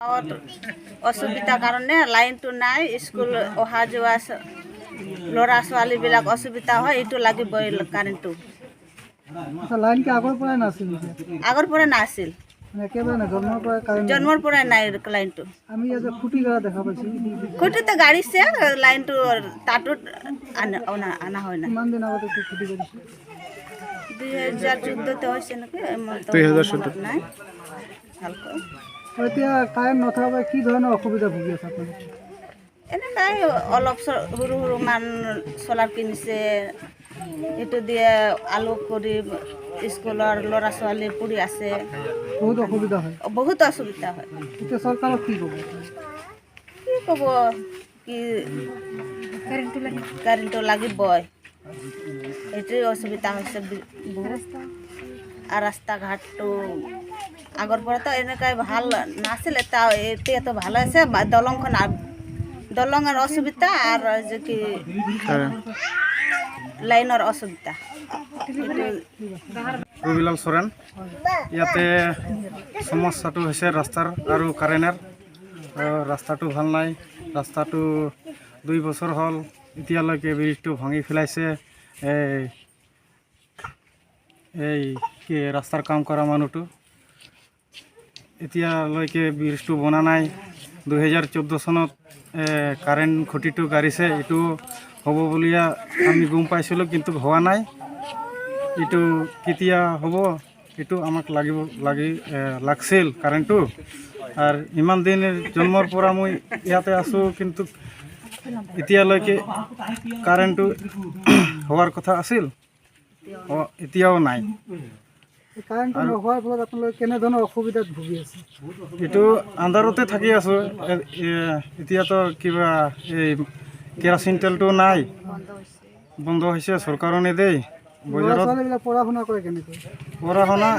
অসুবিধাৰ কাৰণে লাইনটো নাই স্কুল অহা যোৱা ল'ৰা ছোৱালীবিলাক অসুবিধা হয় এইটো লাগিবই কাৰেণ্টটো লাইন কি আগৰ পৰাই নাছিল আগৰ পৰা নাছিল একেবাৰে না জন্মৰ পৰা নাই লাইনটো আমি ইয়াতে খুঁটি গাড়া দেখা পাইছোঁ খুঁটিতে গাড়িছে লাইনটো তাতো আনা হয় না কিমান দিন আগতে খুঁটি গাড়িছে 2014তে হৈছে নেকি 2014 নাই ভালকৈ এতিয়া কাৰেণ্ট নথকা কি ধৰণৰ অসুবিধা ভুগি আছে আপোনালোকে এনেকাই অলপ সৰু সৰু মান চলাৰ কিনিছে এইটো দিয়ে আলোক কৰি স্কুলৰ ল'ৰা ছোৱালী পঢ়ি আছে বহুত অসুবিধা হয় এতিয়া চৰকাৰক কি ক'ব কি কাৰেণ্টটো লাগিবই এইটোৱে অসুবিধা হৈছে আৰু ৰাস্তা ঘাটটো আগৰ পৰাতো এনেকাই ভাল নাছিল এতিয়াতো ভাল হৈছে দলঙৰ অসুবিধা আৰু যে কি লাইনৰ অসুবিধা ৰবিলাল চৰেন ইয়াতে সমস্যাটো হৈছে ৰাস্তাৰ আৰু কাৰেণ্টৰ ৰাস্তাটো ভাল নাই ৰাস্তাটো 2 বছৰ হ'ল এতিয়ালৈকে ব্ৰিজটো ভাঙি পেলাইছে এই কি ৰাস্তাৰ কাম কৰা মানুহটো এতিয়ালৈকে ব্ৰিজটো বনা নাই 2014 চনত কাৰেণ্ট খুঁটিটো গাড়িছে এইটো হ'ব বুলিয়া আমি গম পাইছিলোঁ কিন্তু হোৱা নাই এইটো কেতিয়া হ'ব এইটো আমাক লাগছিল কাৰেণ্টটো আৰু ইমান দিন জন্মৰ পৰা মই ইয়াতে আছোঁ কিন্তু এতিয়ালৈকে কাৰেণ্টটো হোৱাৰ কথা আছিল এতিয়াও নাই কাৰেণ্টটো নোহোৱাৰ ফলত আপোনালোকে কেনেধৰণৰ অসুবিধাত ভুগি আছে এইটো আন্ধাৰতে থাকি আছোঁ এতিয়াতো কিবা এই কেৰাচিন তেলটো নাই বন্ধ হৈছে চৰকাৰে নেদেই বজাৰত পঢ়া শুনা কৰে কেনেকৈ পঢ়া শুনা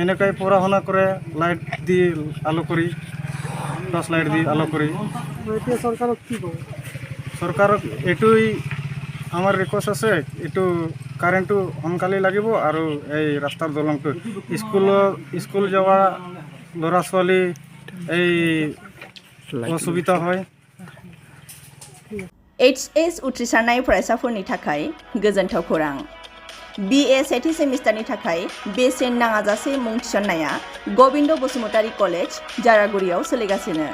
এনেকৈ পঢ়া শুনা কৰে লাইট দি আলো কৰি টৰ্চ লাইট দি আলো কৰি এতিয়া চৰকাৰক কি ক'ব চৰকাৰক এইটোই আমাৰ ৰিকুৱেষ্ট আছে এইটো কাৰেণ্টটো সোনকালে লাগিব আৰু এই ৰাস্তাৰ দলংটো স্কুল যাওয়া ল'ৰা ছোৱালী এই অসুবিধা হয় HS उथ्रिसारनाय फरायसाफोरनि थाखाय गोजोनथाव खौरां BA सेथि सेमिस्टारनि थाखाय बेसेन नाङाजासे मुं थिसननाया गबिन्द बसुमतारी कलेज जारागुरियाव सोलिगासिनो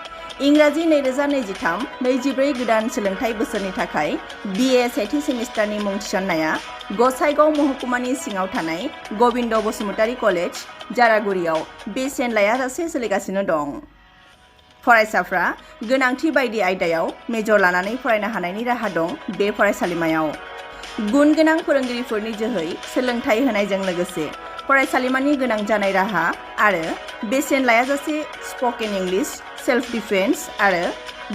इंराजि 2023-24 गोदान सोलोंथाइ बोसोरनि थाखाय BA सेथि सेमिस्टारनि मुं थिसननाया गसाइगाव महकुमानि सिङाव थानाय गबिन्द बसुमतारी कलेज जारागुरियाव बेसेन लायाजासे सोलिगासिनो दं फरायसाफ्रा गोनांथि बायदि आयदायाव मेजर लानानै फरायनो हानायनि राहा दं बे फरायसालिमायाव गुन गोनां फोरोंगिरिफोरनि जोहै सोलोंथाइ होनायजों लोगोसे फरायसालिमानि गोनां जानाय राहा आरो बेसेन लायाजासे स्पोकेन इंलिश सेल्फ डिफेन्स आरो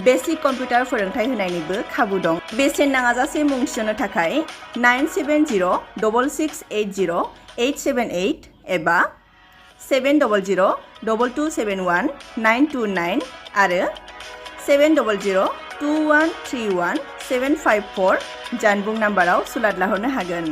बेसिक कम्पिउटार फोरोंथाइ होनायनिबो खाबु दं बेसेन नाङाजासे मुं थिसननो थाखाय 970226807878 एबा 7002271 आरो 7002131 754 जानबुं नाम्बाराव सुलाद लाहरनो हागोन।